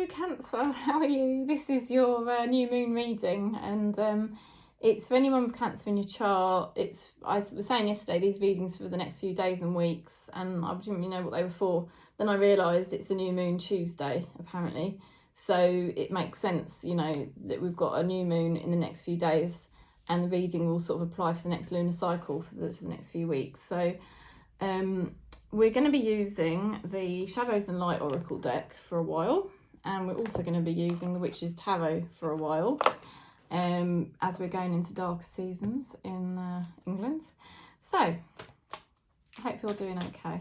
Hello Cancer, how are you? This is your new moon reading, and it's for anyone with Cancer in your chart. I was saying yesterday, these readings for the next few days and weeks, and I didn't really know what they were for. Then I realised it's the new moon Tuesday, apparently. So it makes sense, you know, that we've got a new moon in the next few days, and the reading will sort of apply for the next lunar cycle for the next few weeks. So we're going to be using the Shadows and Light Oracle deck for a while, and we're also going to be using the Witch's Tarot for a while, as we're going into darker seasons in England. So I hope you're doing okay.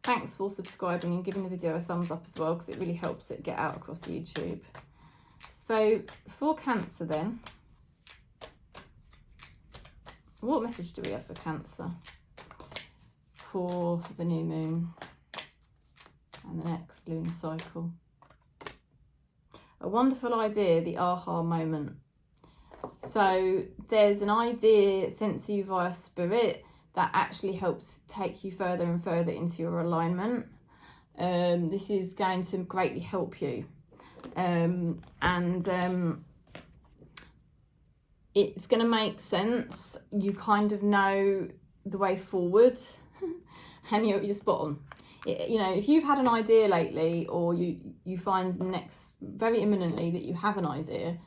Thanks for subscribing and giving the video a thumbs up as well, because it really helps it get out across YouTube. So for Cancer then, what message do we have for Cancer for the new moon and the next lunar cycle? A wonderful idea, the aha moment. So there's an idea sent to you via spirit that actually helps take you further and further into your alignment. This is going to greatly help you. It's going to make sense. You kind of know the way forward. And you're spot on. You know, if you've had an idea lately, or you find very imminently that you have an idea,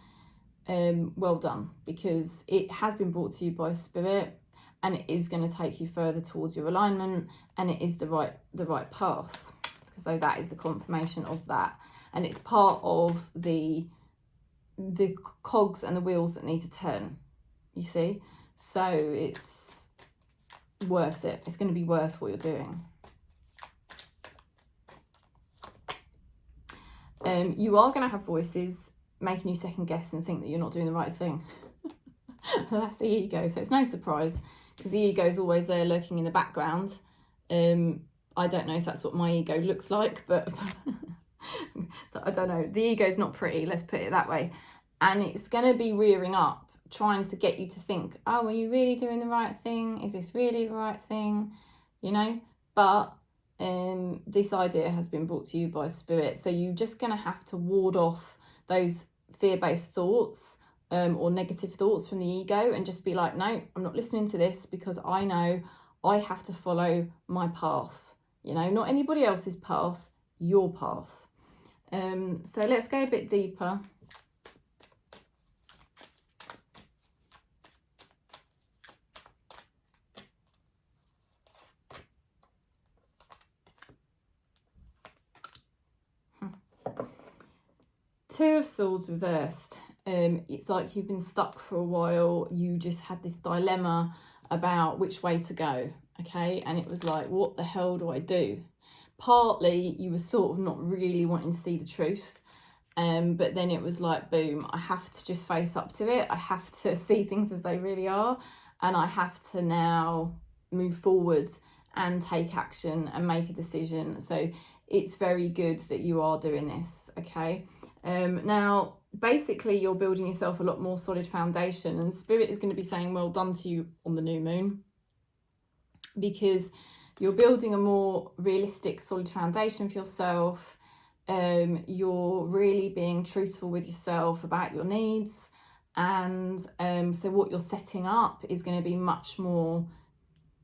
well done, because it has been brought to you by spirit, and it is going to take you further towards your alignment, and it is the right path. So that is the confirmation of that, and it's part of the cogs and the wheels that need to turn, you see. So it's worth it. It's going to be worth what you're doing. You are going to have voices making you second guess and think that you're not doing the right thing. That's the ego, so it's no surprise, because the ego is always there lurking in the background. I don't know if that's what my ego looks like, but I don't know. The ego is not pretty, let's put it that way, and it's going to be rearing up, trying to get you to think, oh, are you really doing the right thing? Is this really the right thing? You know, but this idea has been brought to you by spirit, so you're just going to have to ward off those fear-based thoughts or negative thoughts from the ego, and just be like, no, I'm not listening to this, because I know I have to follow my path, you know, not anybody else's path, your path. So let's go a bit deeper. Two of Swords reversed. It's like you've been stuck for a while. You just had this dilemma about which way to go, okay? And it was like, what the hell do I do? Partly you were sort of not really wanting to see the truth, but then it was like, boom, I have to just face up to it. I have to see things as they really are, and I have to now move forward and take action and make a decision. So it's very good that you are doing this, okay? Now, basically, you're building yourself a lot more solid foundation, and Spirit is going to be saying well done to you on the new moon, because you're building a more realistic, solid foundation for yourself. You're really being truthful with yourself about your needs, and so what you're setting up is going to be much more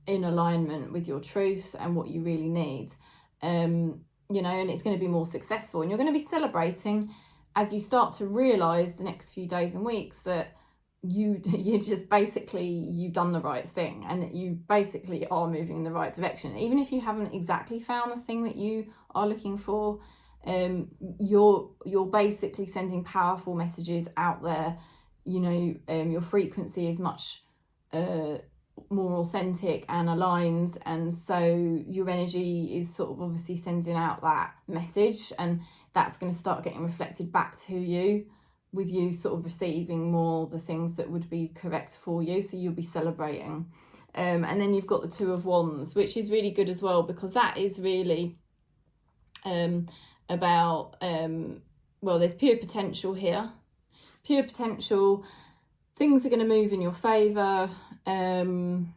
in alignment with your truth and what you really need. You know, and it's going to be more successful, and you're going to be celebrating as you start to realize the next few days and weeks that you just basically, you've done the right thing, and that you basically are moving in the right direction. Even if you haven't exactly found the thing that you are looking for, you're basically sending powerful messages out there. You know, your frequency is much more authentic and aligned, and so your energy is sort of obviously sending out that message, and that's going to start getting reflected back to you, with you sort of receiving more the things that would be correct for you. So you'll be celebrating, and then you've got the Two of Wands, which is really good as well, because that is really about well, there's pure potential here. Pure potential, things are going to move in your favour, and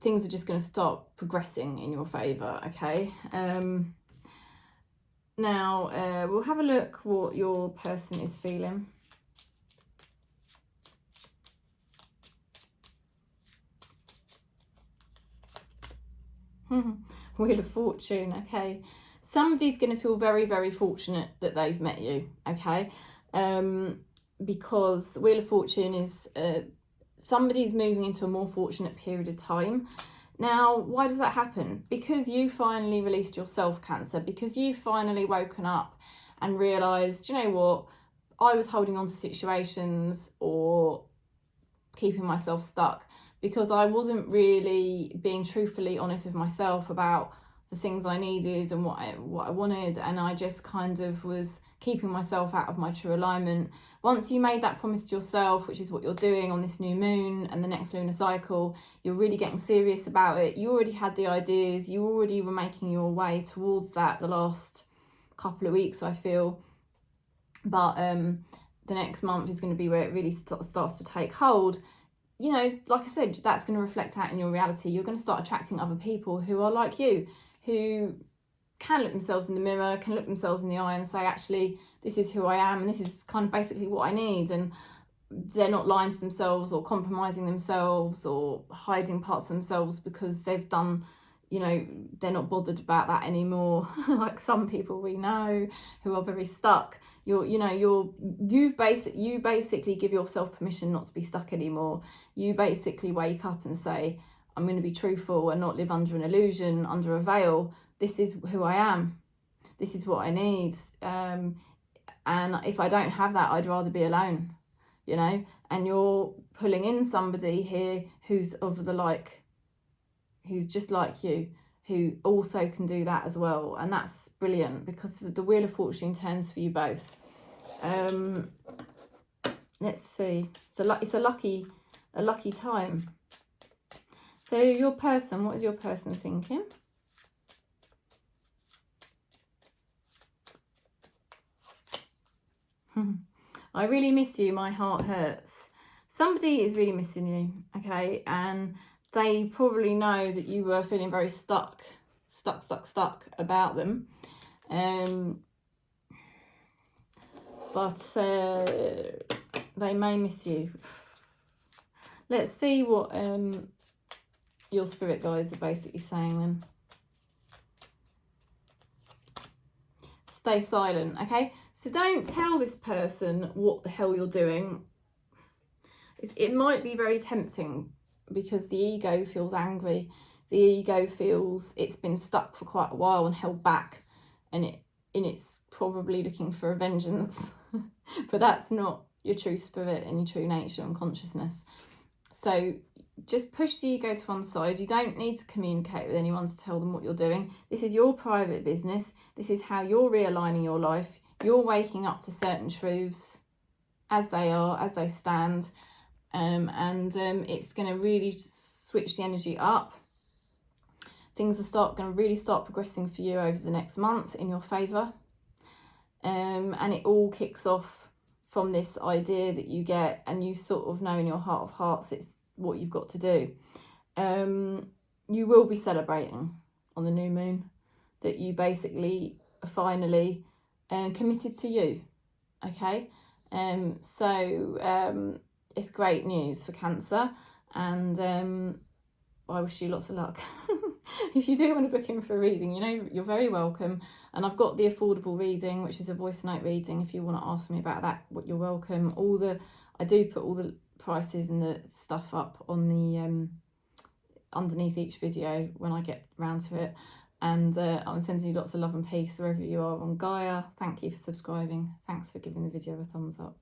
things are just going to start progressing in your favour, okay? Now, we'll have a look what your person is feeling. Wheel of Fortune, okay? Somebody's going to feel very, very fortunate that they've met you, okay? Because Wheel of Fortune is somebody's moving into a more fortunate period of time. Now, why does that happen? Because you finally released yourself, Cancer, because you've finally woken up and realised, you know what, I was holding on to situations or keeping myself stuck because I wasn't really being truthfully honest with myself about the things I needed and what I wanted, and I just kind of was keeping myself out of my true alignment. Once you made that promise to yourself, which is what you're doing on this new moon and the next lunar cycle, you're really getting serious about it. You already had the ideas, you already were making your way towards that the last couple of weeks, I feel. But the next month is going to be where it really starts to take hold. You know, like I said, that's going to reflect out in your reality. You're going to start attracting other people who are like you, who can look themselves in the mirror, can look themselves in the eye and say, actually, this is who I am and this is kind of basically what I need. And they're not lying to themselves or compromising themselves or hiding parts of themselves because they've done, you know, they're not bothered about that anymore. Like some people we know who are very stuck. You basically give yourself permission not to be stuck anymore. You basically wake up and say, I'm going to be truthful and not live under an illusion, under a veil. This is who I am. This is what I need. And if I don't have that, I'd rather be alone, you know. And you're pulling in somebody here who's of the like, who's just like you, who also can do that as well. And that's brilliant because the Wheel of Fortune turns for you both. Let's see. So it's a lucky time. So your person, what is your person thinking? I really miss you, my heart hurts. Somebody is really missing you, okay? And they probably know that you were feeling very stuck about them. But they may miss you. Let's see what your spirit guides are basically saying then. Stay silent, okay? So don't tell this person what the hell you're doing. It might be very tempting because the ego feels angry. The ego feels it's been stuck for quite a while and held back, and it's probably looking for a vengeance. But that's not your true spirit and your true nature and consciousness. So just push the ego to one side. You don't need to communicate with anyone to tell them what you're doing. This is your private business. This is how you're realigning your life. You're waking up to certain truths as they are, as they stand. It's going to really switch the energy up. Things are going to really start progressing for you over the next month in your favour. And it all kicks off from this idea that you get, and you sort of know in your heart of hearts it's what you've got to do. You will be celebrating on the new moon that you basically are finally committed to you, okay? It's great news for Cancer, and I wish you lots of luck. If you do want to book in for a reading, you know, you're very welcome. And I've got the affordable reading, which is a voice note reading. If you want to ask me about that, you're welcome. I do put all the prices and the stuff up on the underneath each video when I get round to it. And I'm sending you lots of love and peace wherever you are on Gaia. Thank you for subscribing. Thanks for giving the video a thumbs up.